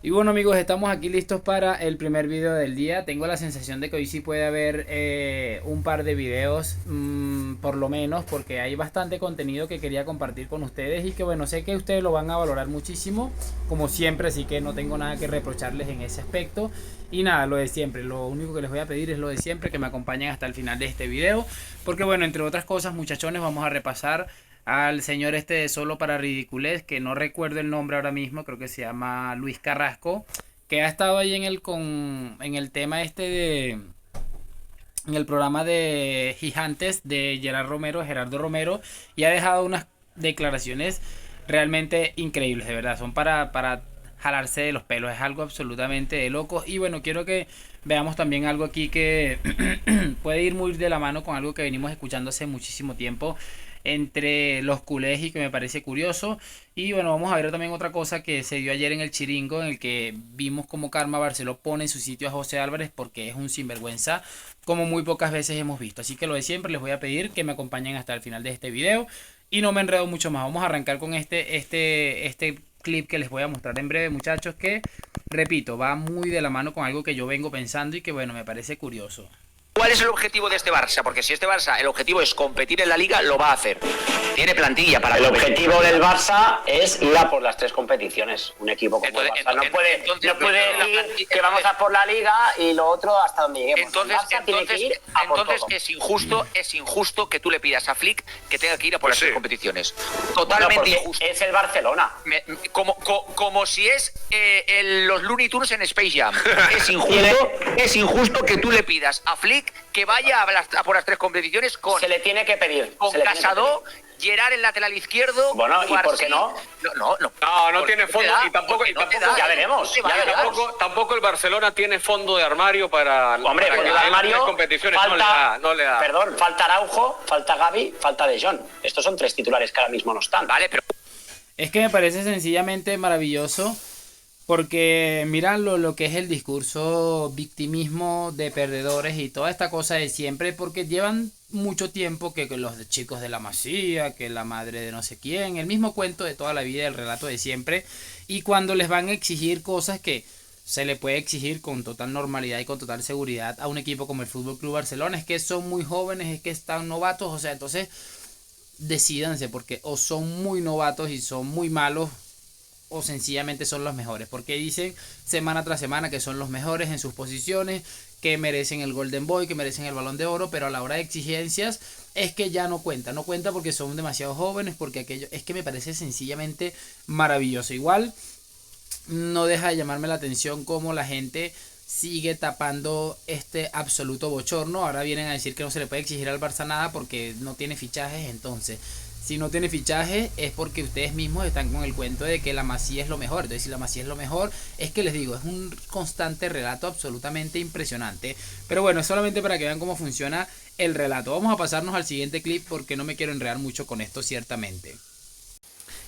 Y bueno amigos, estamos aquí listos para el primer video del día. Tengo la sensación de que hoy sí puede haber un par de videos, por lo menos, porque hay bastante contenido que quería compartir con ustedes y que bueno, sé que ustedes lo van a valorar muchísimo, como siempre, así que no tengo nada que reprocharles en ese aspecto. Y nada, lo de siempre, lo único que les voy a pedir es lo de siempre, que me acompañen hasta el final de este video, porque bueno, entre otras cosas, muchachones, vamos a repasar al señor este de Solo para Ridiculez, que no recuerdo el nombre ahora mismo, creo que se llama Luis Carrasco, que ha estado ahí en el tema este de, en el programa de Gigantes de Gerardo Romero, y ha dejado unas declaraciones realmente increíbles, de verdad, son para jalarse de los pelos, es algo absolutamente de loco. Y bueno, quiero que veamos también algo aquí que puede ir muy de la mano con algo que venimos escuchando hace muchísimo tiempo entre los culés y que me parece curioso. Y bueno, vamos a ver también otra cosa que se dio ayer en el Chiringo, en el que vimos como Karma Barceló pone en su sitio a José Álvarez, porque es un sinvergüenza como muy pocas veces hemos visto. Así que lo de siempre, les voy a pedir que me acompañen hasta el final de este video y no me enredo mucho más. Vamos a arrancar con este clip que les voy a mostrar en breve, muchachos, que repito, va muy de la mano con algo que yo vengo pensando y que bueno, me parece curioso. ¿Cuál es el objetivo de este Barça? Porque si este Barça, el objetivo es competir en la Liga, lo va a hacer. Tiene plantilla para el competir. objetivo del Barça es ir a por las tres competiciones. Un equipo como el Barça no puede decir que vamos a por la Liga y lo otro hasta donde lleguemos. Entonces es injusto que tú le pidas a Flick que tenga que ir a por las tres competiciones. Totalmente injusto. Es el Barcelona. Como si es los Looney Tunes en Space Jam. Es injusto que tú le pidas a Flick que vaya a por las tres competiciones con... Se le tiene que pedir. Con Casado, Gerard en lateral izquierdo... Bueno, ¿y por qué no? No tiene fondo y tampoco... Ya veremos. Tampoco el Barcelona tiene fondo de armario para... Hombre, fondo de armario... competiciones no le da. Perdón, falta Araujo, falta Gavi, falta De Jong. Estos son tres titulares que ahora mismo no están. Vale, pero... Es que me parece sencillamente maravilloso. Porque miran lo que es el discurso victimismo de perdedores y toda esta cosa de siempre, porque llevan mucho tiempo que los chicos de la Masía, que la madre de no sé quién, el mismo cuento de toda la vida, el relato de siempre, y cuando les van a exigir cosas que se le puede exigir con total normalidad y con total seguridad a un equipo como el Fútbol Club Barcelona, es que son muy jóvenes, es que están novatos, o sea, entonces decídanse, porque o son muy novatos y son muy malos, o sencillamente son los mejores, porque dicen semana tras semana que son los mejores en sus posiciones, que merecen el Golden Boy, que merecen el Balón de Oro, pero a la hora de exigencias es que ya no cuenta porque son demasiado jóvenes, porque aquello es que me parece sencillamente maravilloso. Igual no deja de llamarme la atención cómo la gente sigue tapando este absoluto bochorno. Ahora vienen a decir que no se le puede exigir al Barça nada porque no tiene fichajes. Entonces, si no tiene fichaje es porque ustedes mismos están con el cuento de que la Masía es lo mejor. Entonces, si la Masía es lo mejor, es que les digo, es un constante relato absolutamente impresionante. Pero bueno, es solamente para que vean cómo funciona el relato. Vamos a pasarnos al siguiente clip porque no me quiero enredar mucho con esto, ciertamente.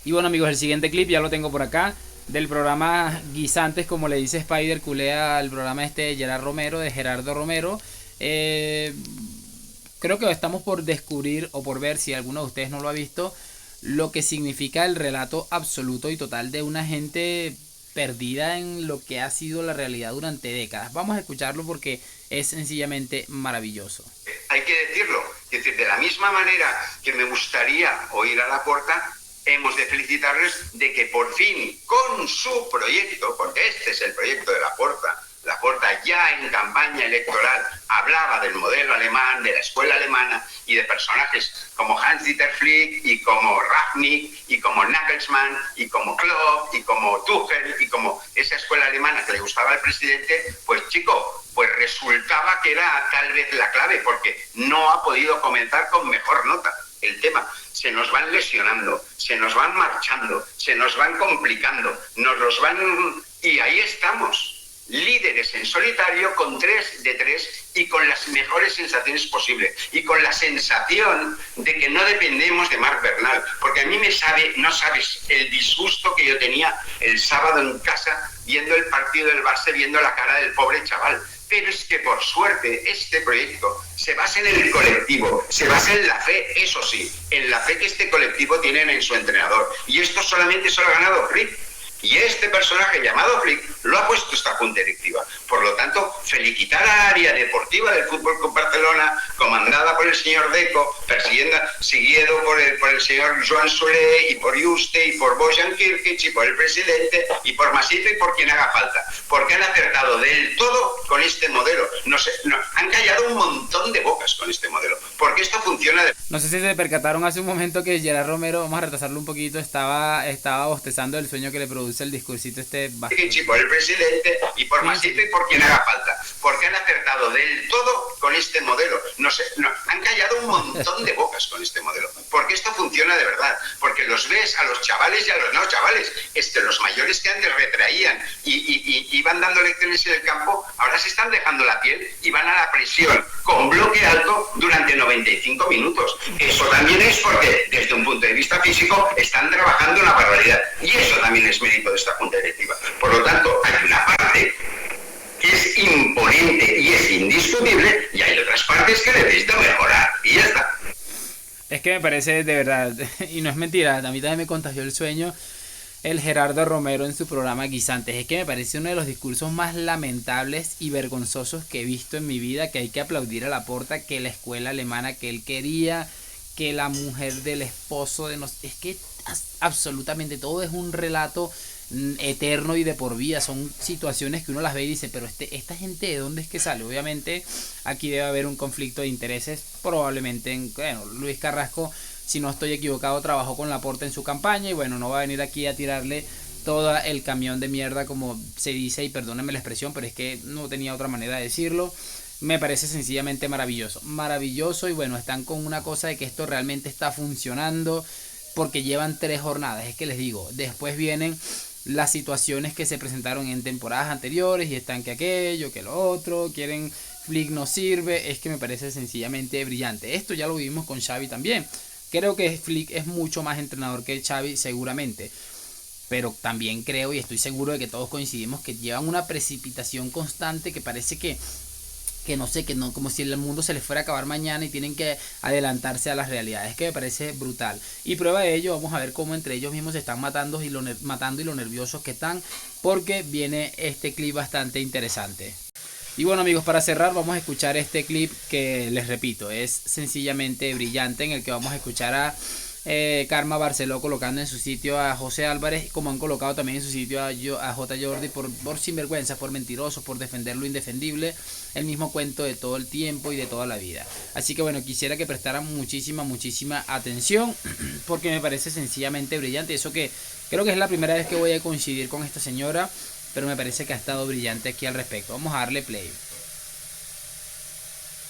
Y bueno amigos, el siguiente clip ya lo tengo por acá, del programa Guisantes, como le dice Spider Culea al programa este de Gerardo Romero. Creo que estamos por descubrir o por ver, si alguno de ustedes no lo ha visto, lo que significa el relato absoluto y total de una gente perdida en lo que ha sido la realidad durante décadas. Vamos a escucharlo porque es sencillamente maravilloso. Hay que decirlo, es decir, de la misma manera que me gustaría oír a Laporta, hemos de felicitarles de que por fin, con su proyecto, porque este es el proyecto de Laporta ya en campaña electoral hablaba del modelo alemán, de la escuela alemana y de personajes como Hans-Dieter Flick y como Rangnick y como Nagelsmann y como Klopp y como Tuchel y como esa escuela alemana que le gustaba al presidente, pues chico, pues resultaba que era tal vez la clave, porque no ha podido comenzar con mejor nota el tema. Se nos van lesionando, se nos van marchando, se nos van complicando, nos los van... Y ahí estamos, líderes en solitario, con 3 de 3 y con las mejores sensaciones posibles. Y con la sensación de que no dependemos de Marc Bernal. Porque a mí no sabes el disgusto que yo tenía el sábado en casa viendo el partido del Barça, viendo la cara del pobre chaval. Pero es que por suerte este proyecto se basa en el colectivo, se basa en la fe, eso sí, en la fe que este colectivo tiene en su entrenador. Y esto solamente se lo ha ganado Flick. Y este personaje llamado Flick lo ha puesto esta junta directiva. Por lo tanto, felicitar al área deportiva del Fútbol Club Barcelona, comandada por el señor Deco, seguido por el señor Joan Solé, y por Juste, y por Bojan Kirkic, y por el presidente, y por Masito, y por quien haga falta. Porque han acertado del todo con este modelo. Han callado un montón de bocas con este modelo. Porque esto funciona de... No sé si se percataron hace un momento que Gerard Romero, vamos a retrasarlo un poquito, estaba bostezando el sueño que le produce el discursito y por el presidente, y por Masito, y por quien haga falta. Porque han acertado del todo con este modelo. Han callado un montón de bocas con este modelo. Porque esto funciona de verdad. Porque los ves a los chavales y a los no chavales. Los mayores que antes retraían y iban dando lecciones en el campo, ahora se están dejando la piel y van a la presión con bloque alto durante 95 minutos. Eso también es porque, desde un punto de vista físico, están trabajando una barbaridad. Y eso también es mérito de esta junta directiva. Por lo tanto, hay una parte que es imponente y es indiscutible, y hay otras partes que necesitan mejorar. Y ya está. Es que me parece de verdad, y no es mentira, a mí también me contagió el sueño el Gerardo Romero en su programa Guisantes. Es que me parece uno de los discursos más lamentables y vergonzosos que he visto en mi vida, que hay que aplaudir a Laporta, que la escuela alemana que él quería, que la mujer del esposo de nosotros. Es que absolutamente todo es un relato eterno y de por vida. Son situaciones que uno las ve y dice, pero esta gente ¿de dónde es que sale? Obviamente aquí debe haber un conflicto de intereses, probablemente Luis Carrasco, si no estoy equivocado, trabajó con Laporta en su campaña y bueno, no va a venir aquí a tirarle todo el camión de mierda como se dice, y perdónenme la expresión, pero es que no tenía otra manera de decirlo. Me parece sencillamente maravilloso, y bueno, están con una cosa de que esto realmente está funcionando porque llevan 3 jornadas. Es que les digo, después vienen las situaciones que se presentaron en temporadas anteriores y están que aquello, que lo otro, quieren Flick no sirve. Es que me parece sencillamente brillante. Esto ya lo vivimos con Xavi también. Creo que Flick es mucho más entrenador que Xavi seguramente, pero también creo y estoy seguro de que todos coincidimos que llevan una precipitación constante que parece que no sé, como si el mundo se les fuera a acabar mañana y tienen que adelantarse a las realidades, que me parece brutal. Y prueba de ello, vamos a ver cómo entre ellos mismos se están matando y lo nerviosos que están, porque viene este clip bastante interesante. Y bueno amigos, para cerrar vamos a escuchar este clip que les repito, es sencillamente brillante, en el que vamos a escuchar a Carma Barceló colocando en su sitio a José Álvarez, como han colocado también en su sitio a J. Jordi por sinvergüenza, por mentiroso, por defender lo indefendible, el mismo cuento de todo el tiempo y de toda la vida. Así que bueno, quisiera que prestaran muchísima atención, porque me parece sencillamente brillante. Eso que creo que es la primera vez que voy a coincidir con esta señora, pero me parece que ha estado brillante aquí al respecto. Vamos a darle play.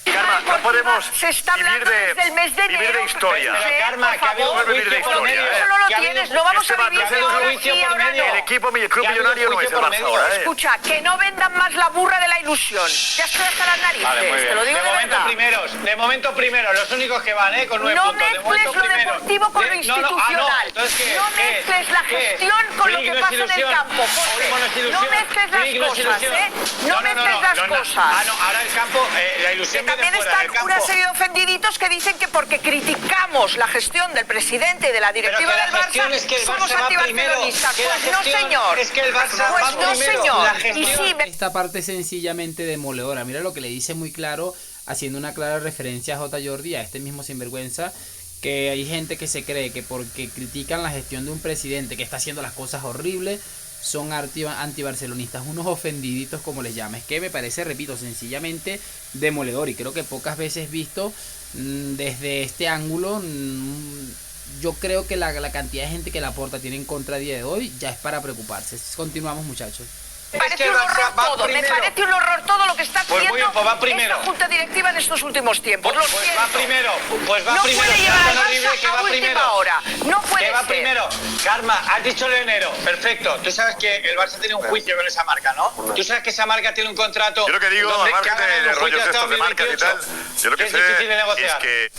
Karma, no podemos se está hablando desde el mes de enero, vivir de historia. Pero Karma, que ha habido un vivir de juicio por historia. medio. Eso no lo tienes, no vamos a vivir Este de va a ahora juicio sí, por ahora medio. no. El equipo, mi club millonario no es el Barça ahora, ¿eh? Escucha, que no vendan más la burra de la ilusión. Ya estoy hasta las narices, Vale, muy bien. te lo digo de verdad. De momento primeros, los únicos que van, con 9 No puntos. De mezcles momento lo primeros. deportivo con lo institucional. No mezcles la gestión con lo que pasa en el campo, José. No mezcles las cosas, ¿eh? No mezcles las cosas. Ahora el campo, la Que ilusión también viene fuera del están campo. una serie de ofendiditos que dicen que porque criticamos la gestión del presidente y de la directiva Pero que del la gestión Barça, es que el somos Barça va antibarcelonistas. primero, que la Pues no, gestión señor. es que el Barça Pues va no, primero. señor. La gestión- Y sí, Esta parte es sencillamente demoledora. Mira lo que le dice muy claro, haciendo una clara referencia a J. Jordi, a este mismo sinvergüenza, que hay gente que se cree que porque critican la gestión de un presidente que está haciendo las cosas horribles, son antibarcelonistas, unos ofendiditos como les llama. Es que me parece, repito, sencillamente demoledor, y creo que pocas veces visto desde este ángulo. Yo creo que la cantidad de gente que Laporta tiene en contra a día de hoy ya es para preocuparse. Continuamos, muchachos. Me parece el un Barça horror va todo, me primero. parece un horror todo lo que está Pues muy haciendo bien, pues va primero. esta junta directiva en estos últimos tiempos. Lo Pues siento. va primero, pues va no primero. puede Está llevar al tan horrible Barça que a va última primero. hora. No puede Que va ser. primero. Karma, has dicho lo de enero. Perfecto. Tú sabes que el Barça tiene un juicio con esa marca, ¿no? Tú sabes que esa marca tiene un contrato. Yo lo que digo, donde al margen que ha ganado de un juicio rollos hasta estos de marcas y 2028, tal, yo lo que es difícil de sé es negociar. que...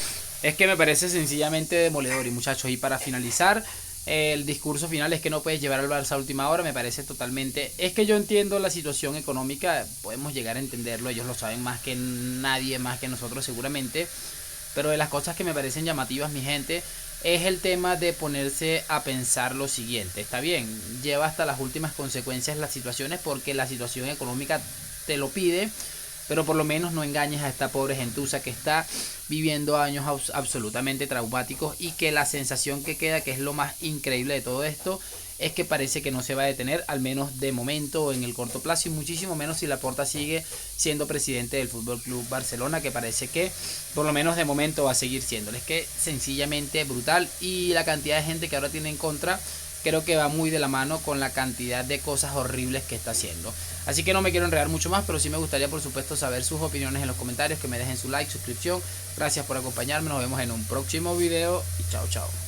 Es que me parece sencillamente demoledor. Y muchachos, y para finalizar, el discurso final es que no puedes llevar al Barça a última hora. Me parece totalmente... Es que yo entiendo la situación económica, podemos llegar a entenderlo, ellos lo saben más que nadie, más que nosotros seguramente. Pero de las cosas que me parecen llamativas, mi gente, es el tema de ponerse a pensar lo siguiente. Está bien, lleva hasta las últimas consecuencias las situaciones porque la situación económica te lo pide, pero por lo menos no engañes a esta pobre gentuza que está viviendo años absolutamente traumáticos y que la sensación que queda, que es lo más increíble de todo esto, es que parece que no se va a detener, al menos de momento o en el corto plazo, y muchísimo menos si Laporta sigue siendo presidente del Fútbol Club Barcelona, que parece que por lo menos de momento va a seguir siendo. Es que sencillamente brutal, y la cantidad de gente que ahora tiene en contra creo que va muy de la mano con la cantidad de cosas horribles que está haciendo. Así que no me quiero enredar mucho más, pero sí me gustaría por supuesto saber sus opiniones en los comentarios, que me dejen su like, suscripción. Gracias por acompañarme, nos vemos en un próximo video y chao chao.